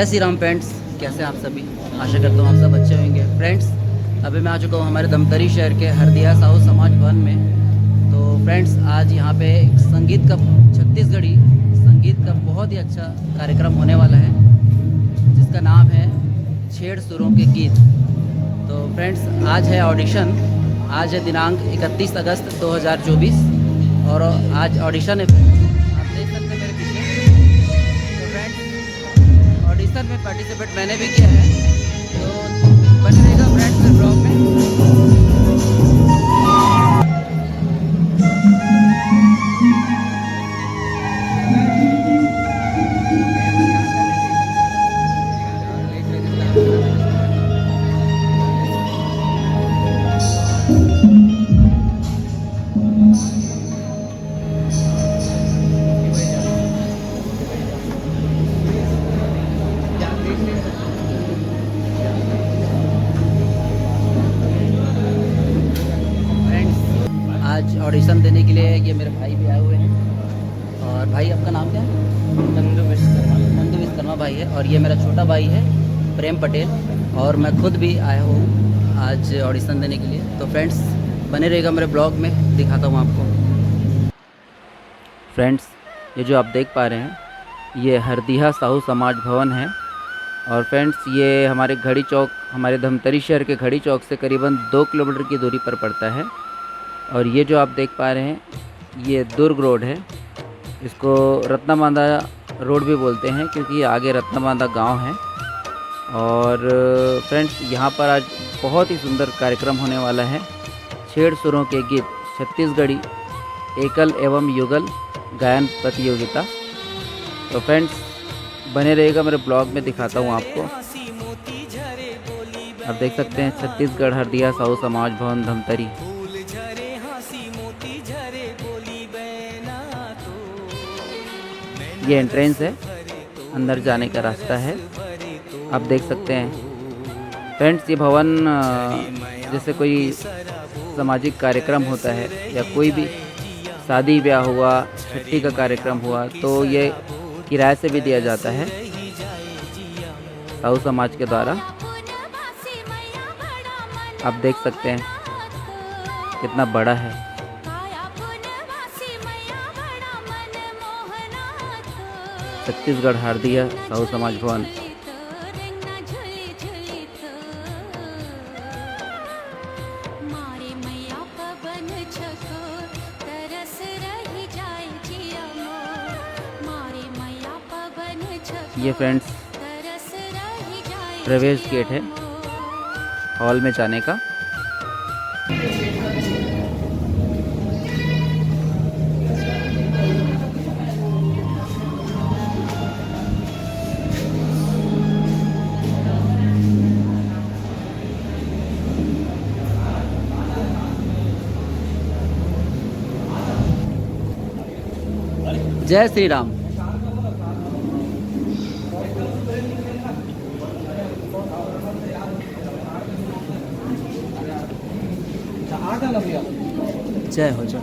जय श्री राम फ्रेंड्स, कैसे हैं आप सभी। आशा करता हूँ आप सब अच्छे होंगे। फ्रेंड्स, अभी मैं आ चुका हूँ हमारे धमतरी शहर के हरदिया साहू समाज भवन में। तो फ्रेंड्स, आज यहाँ पे एक संगीत का, छत्तीसगढ़ी संगीत का बहुत ही अच्छा कार्यक्रम होने वाला है, जिसका नाम है छेड़ सुरों के गीत। तो फ्रेंड्स, आज है ऑडिशन। आज है दिनांक 31 अगस्त 2024 और आज ऑडिशन है। आप देख सकते हैं मेरे पीछे। तो फ्रेंड्स, ऑडिशन में पार्टिसिपेट मैंने भी किया है, तो बने रहेगा फ्रेंड्स इस ब्लॉग में। आज ऑडिशन देने के लिए ये मेरे भाई भी आए हुए हैं। और भाई, आपका नाम क्या है? नंदू विश्वकर्मा भाई है। और ये मेरा छोटा भाई है प्रेम पटेल। और मैं खुद भी आया हूँ आज ऑडिशन देने के लिए। तो फ्रेंड्स, बने रहेगा मेरे ब्लॉग में, दिखाता हूँ आपको। फ्रेंड्स, ये जो आप देख पा रहे हैं, ये हरदिया साहू समाज भवन है। और फ्रेंड्स, ये हमारे घड़ी चौक, हमारे धमतरी शहर के घड़ी चौक से करीबन 2 किलोमीटर की दूरी पर पड़ता है। और ये जो आप देख पा रहे हैं, ये दुर्ग रोड है। इसको रत्नाबांधा रोड भी बोलते हैं, क्योंकि ये आगे रत्नाबांधा गांव है। और फ्रेंड्स, यहाँ पर आज बहुत ही सुंदर कार्यक्रम होने वाला है। छेड़ सुरों के गीत छत्तीसगढ़ी एकल एवं युगल गायन प्रतियोगिता। तो फ्रेंड्स, बने रहेगा मेरे ब्लॉग में, दिखाता हूँ आपको। आप देख सकते हैं छत्तीसगढ़ हरदिया साहू समाज भवन धमतरी। ये एंट्रेंस है, अंदर जाने का रास्ता है, आप देख सकते हैं। फ्रेंड्स, ये भवन जैसे कोई सामाजिक कार्यक्रम होता है या कोई भी शादी ब्याह हुआ, छुट्टी का कार्यक्रम हुआ, तो ये किराए से भी दिया जाता है साहू समाज के द्वारा। आप देख सकते हैं कितना बड़ा है। छत्तीसगढ़ हरदिया साहू समाज भवन। ये फ्रेंड्स प्रवेश गेट है हॉल में जाने का। जय श्री राम। जय हो जय।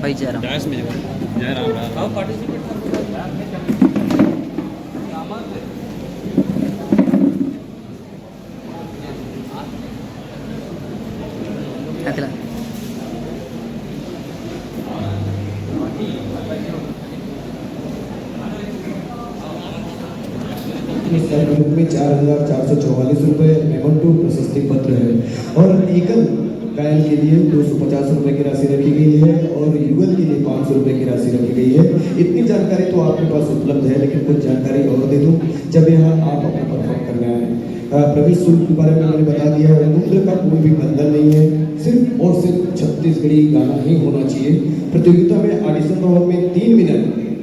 भाई जय राम। जय राम। अगला इस कार्यक्रम में 4,444 रुपये मेमोंटो प्रशस्ति पत्र है और एकल गायन के लिए 250 रुपये की राशि रखी गई है और युगल के लिए 500 रुपये की राशि रखी गई है। इतनी जानकारी तो आपके पास उपलब्ध है, लेकिन कुछ जानकारी और दे दूं जब यहाँ आप अपना परफॉर्म करने आए। प्रवेश शुल्क के बारे में मैंने बता दिया है। उम्र का कोई भी बंधन नहीं है, सिर्फ और सिर्फ छत्तीसगढ़ी गाना ही होना चाहिए। प्रतियोगिता में ऑडिशन राउंड में 3 मिनट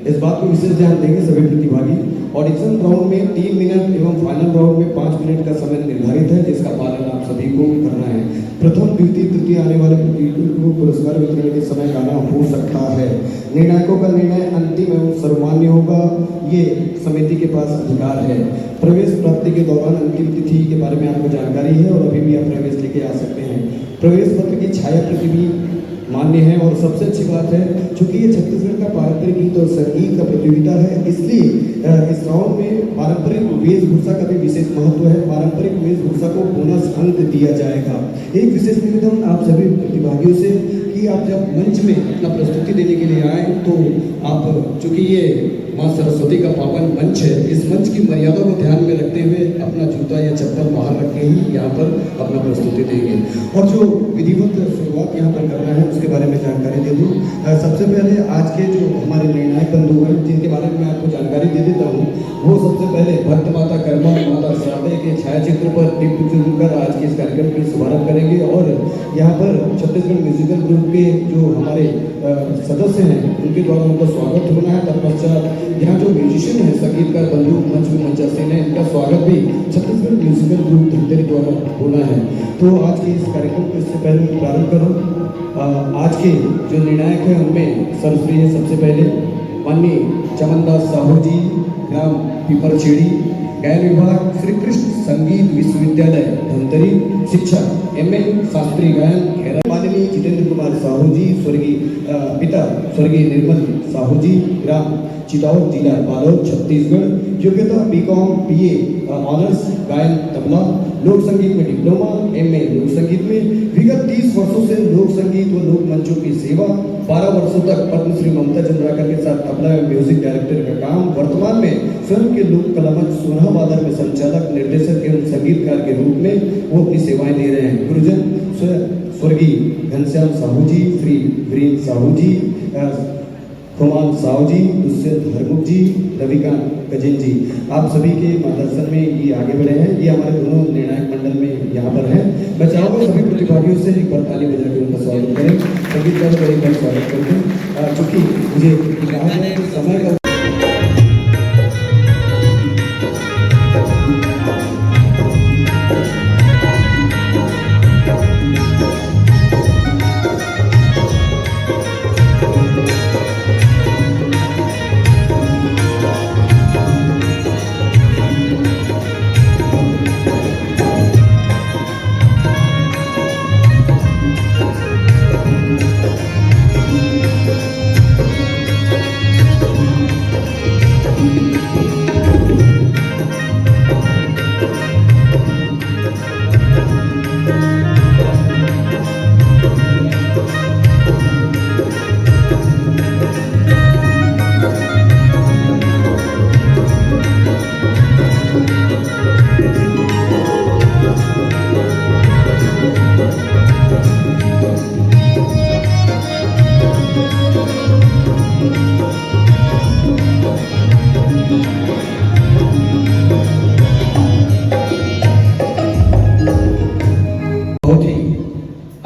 इस बात को विशेष ध्यान देंगे सभी प्रतिभागी। ऑडिशन राउंड में 3 मिनट एवं फाइनल राउंड में 5 मिनट का समय निर्धारित है, जिसका पालन आप सभी को करना है। प्रथम, द्वितीय, तृतीय आने वाले प्रतियोगियों को पुरस्कार वितरण के समय गाना हो सकता है। निर्णायकों का निर्णय अंतिम एवं सर्वमान्य होगा, ये समिति के पास अधिकार है। प्रवेश प्राप्ति के दौरान अंतिम तिथि के बारे में आपको जानकारी है और अभी भी आप प्रवेश लेके आ सकते हैं। प्रवेश पत्र की छाया प्रति भी मान्य है। और सबसे अच्छी बात है, चूंकि ये छत्तीसगढ़ का पारंपरिक गीत और संगीत का प्रतियोगिता है, इसलिए इस राउंड में पारंपरिक वेशभूषा का भी विशेष महत्व है। पारंपरिक वेशभूषा को बोनस अंक दिया जाएगा। एक विशेष निवेदन आप सभी प्रतिभागियों से कि आप जब मंच में अपना प्रस्तुति देने के लिए आए तो आप, चूंकि ये माँ सरस्वती का पावन मंच है, इस मंच की मर्यादा को ध्यान में रखते हुए अपना जूता या चप्पल बाहर रख के ही यहाँ पर अपना प्रस्तुति देंगे। और जो विधिवत शुरुआत यहाँ पर करना है उसके बारे में जानकारी दे दूँ। सबसे पहले आज के जो हमारे निर्णायक बंधु हैं, जिनके बारे में मैं आपको जानकारी दे देता हूँ, वो सबसे पहले भक्त माता कर्मा माता शारदे के छायाचित्र पर दीप चुनकर आज के इस कार्यक्रम का शुभारंभ करेंगे। और यहाँ पर छत्तीसगढ़ म्यूजिकल ग्रुप के जो हमारे सदस्य हैं उनके द्वारा उनका स्वागत होना है। तत्पश्चात यहाँ जो म्यूजिशियन है, संगीतकार बंधु मंच में मंचासीन है, इनका स्वागत भी छत्तीसगढ़ म्यूजिकल ग्रुप धमतरी द्वारा होना है। तो आज के इस कार्यक्रम को इससे पहले मैं प्रारंभ करूँ। आज के जो निर्णायक हैं उनमें सर्वश्री है सबसे पहले माननीय चमनदास साहू जी, ग्राम पीपरछेड़ी, गायन विभाग श्री कृष्ण संगीत विश्वविद्यालय धमतरी, शिक्षा MA शास्त्रीय गायन खेरा। माननीय जितेंद्र कुमार साहू जी, स्वर्गीय पिता स्वर्गीय निर्मल साहू जी, ग्राम चितौड़, जिला बालोद, छत्तीसगढ़। योग्यता BCom BA ऑनर्स, गायन तबला, लोक संगीत में डिप्लोमा, MA लोक संगीत में। विगत 30 वर्षों से लोक संगीत व लोक मंचों की सेवा, 12 वर्षों तक पद्मश्री ममता चंद्राकर के साथ तबला एवं म्यूजिक डायरेक्टर का काम। वर्तमान में स्वयं के लोक कला मंच सोना बादर में संचालक, निर्देशक एवं संगीतकार के रूप में वो अपनी सेवाएं दे रहे हैं। गुरुजन स्वर्गीय घनश्याम साहू जी, श्री वीरेंद्र साहू जी, खुमान साहू जी, दुष्यंत हरमुख जी, रविकांत गजेन जी, आप सभी के मार्गदर्शन में ये आगे बढ़े हैं। ये हमारे दोनों निर्णायक मंडल में यहाँ पर हैं। मैं चाहूँगा सभी प्रतिभागियों से एक बार ताली बजा के उनका स्वागत करें। संगीतकार का एक बार स्वागत करते हैं। चूँकि मुझे कहा है कि समय का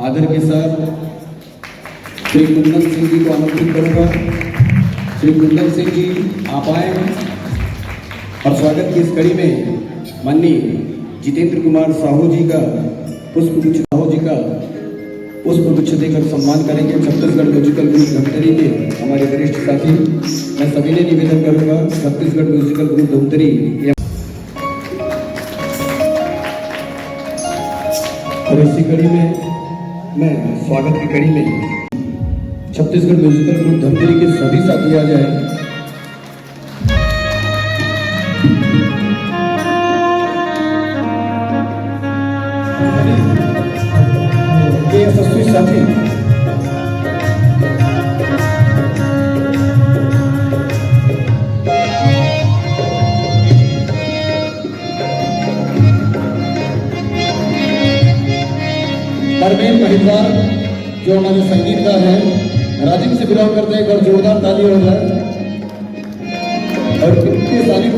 आदर के साथ श्री कुंदन सिंह जी को आमंत्रित करूंगा। श्री कुंदन सिंह जी आप आए और स्वागत की इस कड़ी में माननीय जितेंद्र कुमार साहू जी का पुष्पगुच्छ देकर सम्मान करेंगे। छत्तीसगढ़ म्यूजिकल ग्रुप धमतरी के हमारे वरिष्ठ साथी, मैं सभी ने निवेदन करूंगा छत्तीसगढ़ म्यूजिकल ग्रुप धमतरी और इसी कड़ी में मैं स्वागत की कड़ी में छत्तीसगढ़ म्यूजिकल ग्रुप धमतरी के सभी साथी आ जाए। ये यशस्वी साथी धर्मेंद्र महिद्वार जो हमारे संगीतकार हैं, राजीव से बिलोंग करते हैं। एक बार जोरदार ताली हो जाए। और कितने सारी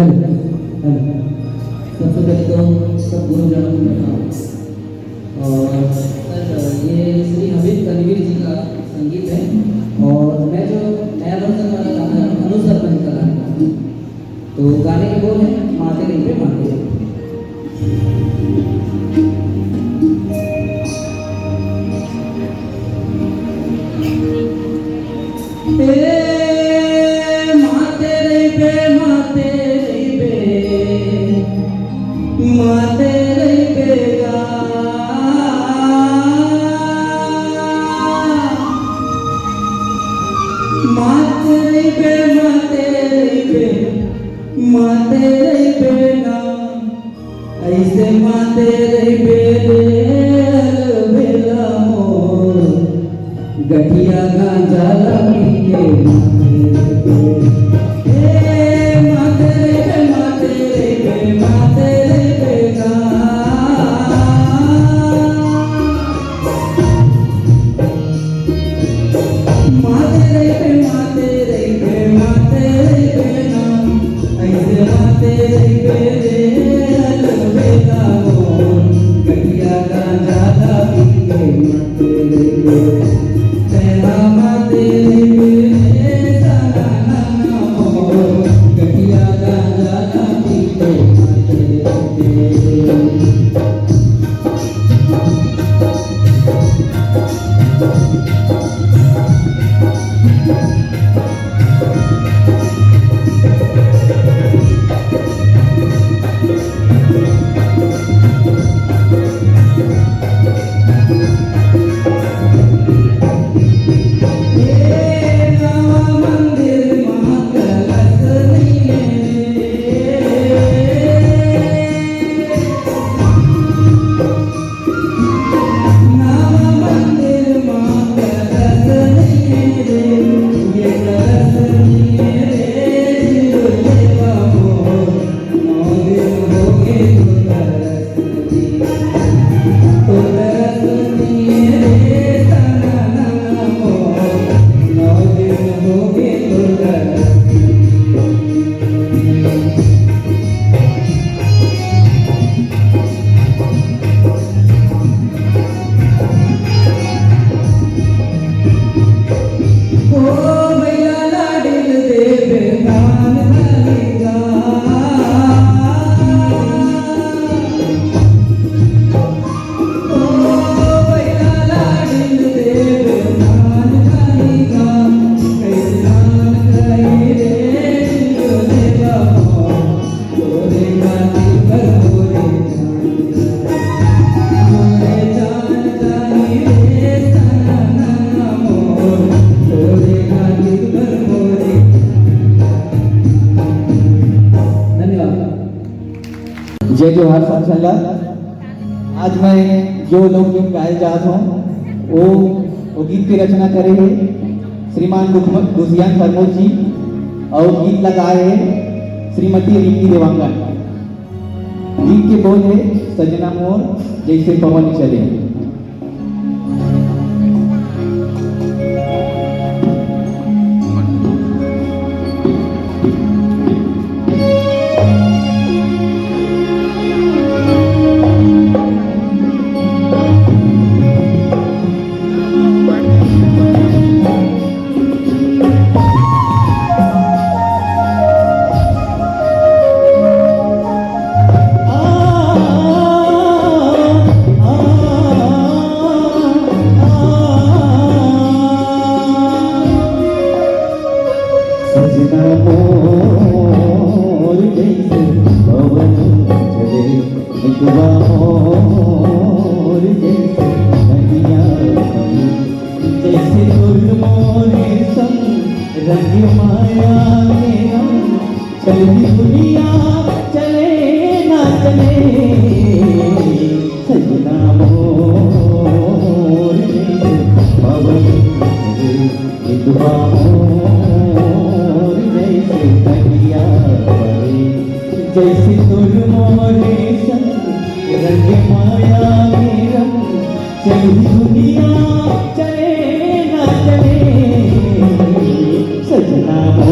हेलो हेलो। सबसे पहले तो सब गुरुजनों को प्रणाम। और सर ये श्री हबीब तनवीर जी का संगीत है और मैं जो नया वर्जन वाला गाना अनुसर बन का गाना हूँ, तो गाने के बोल है माते नहीं पे माते। ऐसे माते रही बेला मोर गठिया गांजा लगी के माते रे माते रे माते रे गा माते रे माते रे माते रे नाम ऐसे माते रे बेला मोर गठिया गांजा लगी के माते रे तेरा माते रे साना नाना मोर गठिया गांजा लगी के माते रे। जय जोहार समझला। आज मैं जो लोग जो गाए जात हूँ वो गीत की रचना करे हैं श्रीमान दुसियान प्रमोद जी और गीत लगाए हैं श्रीमती रिंकी देवांगन। गीत के बोल है सजना मोर जैसे पवन चले। जैसे तुल मोरे संग रंग माया में रंग चली दुनिया चले ना चले सजना मोर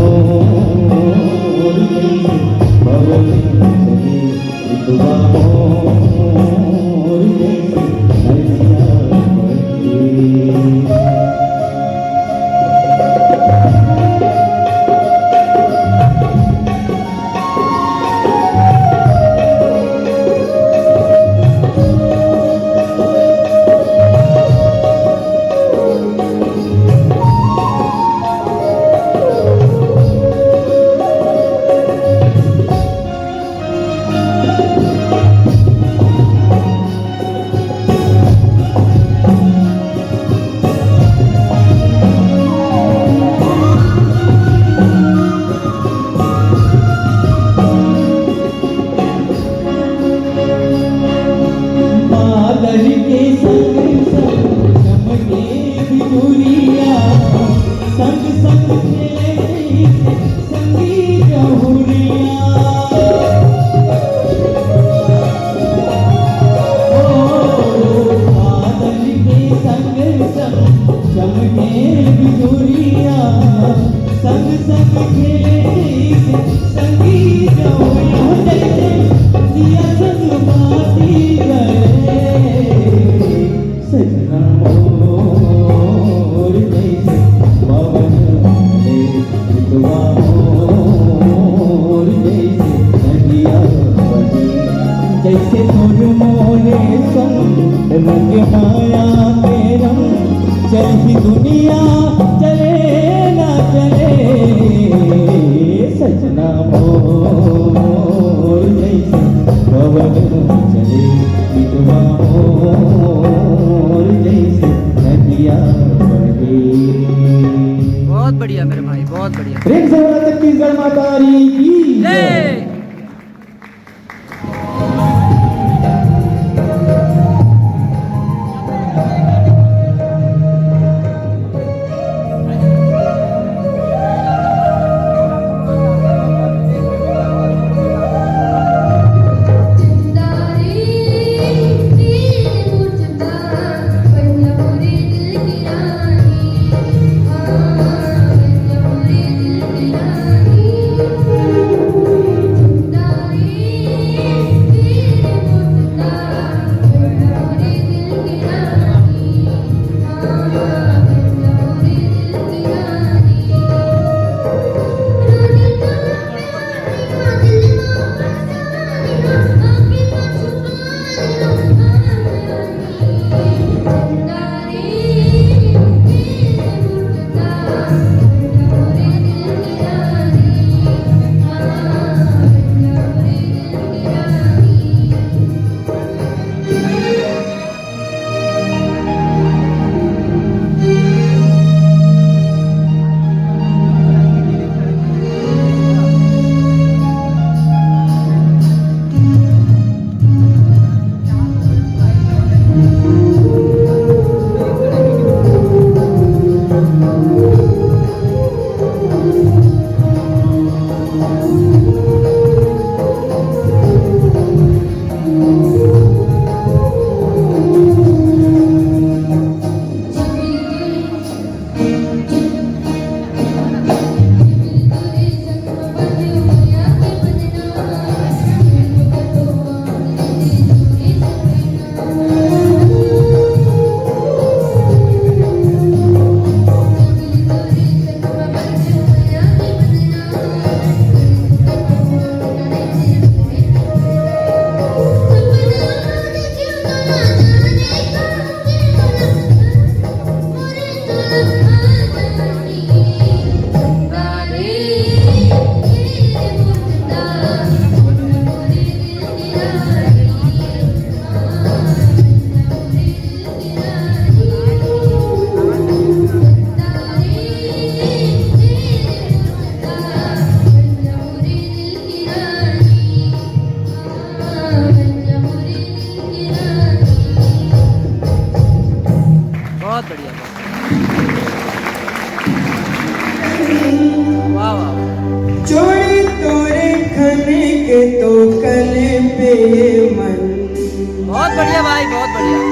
संगी जहुरिया बादल के संग संग चमके बिजुरिया संग संग खेले संगी जहुरिया जैसे दिया संग बाती गए सजना मोर जैसे पवन दे विधवा मोर जैसे नदिया बहे जैसे तोर मोरे संग रंग माया के रंग चलती दुनिया चले ना चले सजना मोर जैसे पवन चले विधवा मोर जैसे नदिया बहे। बहुत बढ़िया मेरे भाई, बहुत बढ़िया। प्रेम से बोला छत्तीसगढ़ माता रानी की जय। जय। बहुत बढ़िया। वाह वाह। चोरी तोरे खने के तो कले पे मन। बहुत बढ़िया भाई, बहुत बढ़िया।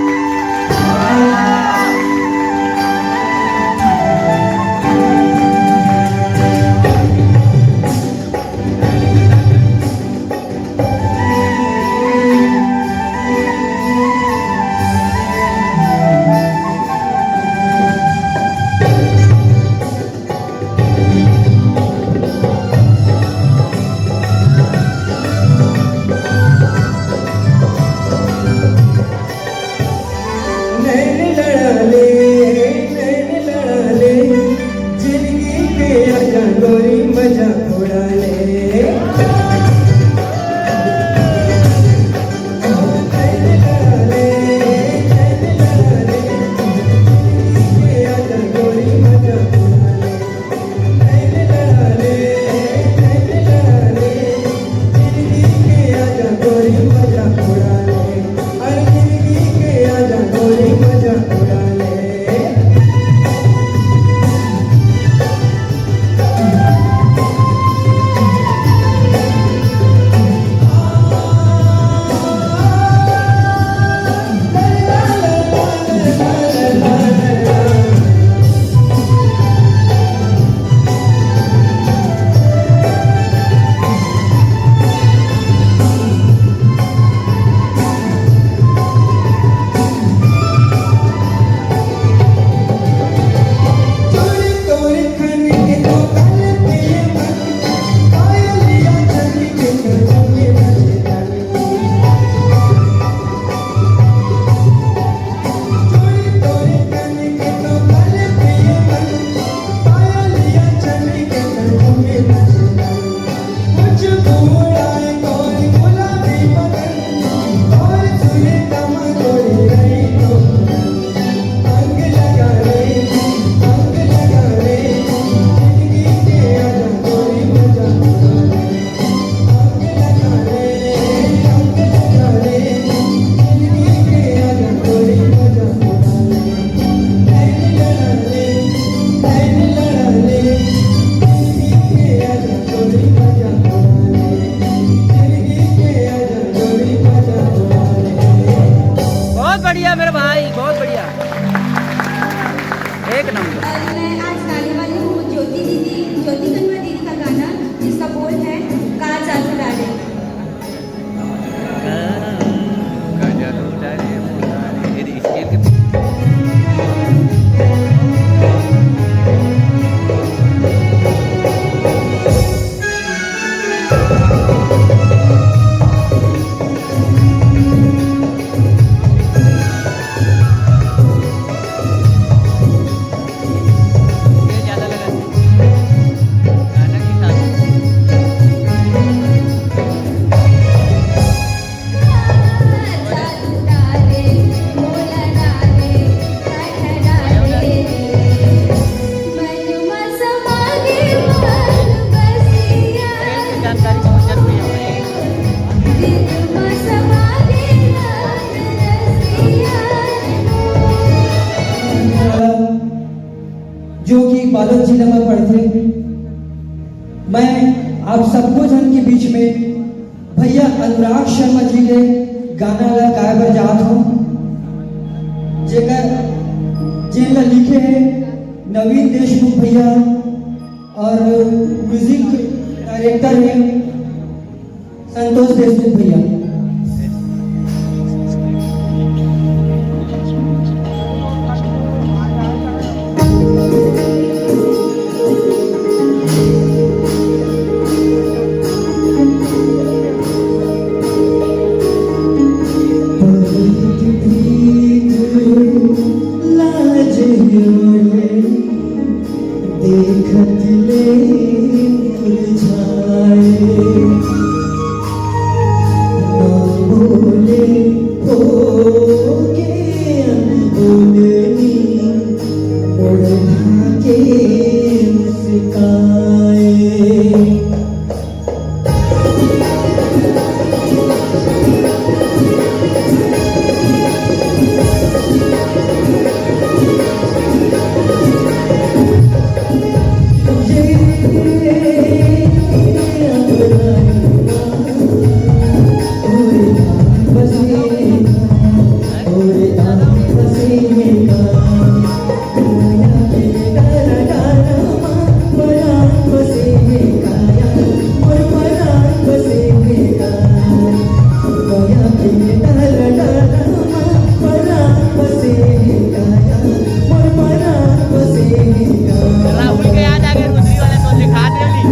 बादल जिला में पढ़ते। मैं आप सबको जन के बीच में भैया अनुराग शर्मा जी के गाना ला गाय बर जात हूँ, जिनका लिखे हैं नवीन देशमुख भैया और म्यूजिक डायरेक्टर है संतोष देशमुख भैया। देखत ले मुरझाए ना बोले हो के अनबोलनी मुड़ना के मुस्काए। राहुल के याद आ गए, दूसरी वाले तो लिखा दे ली।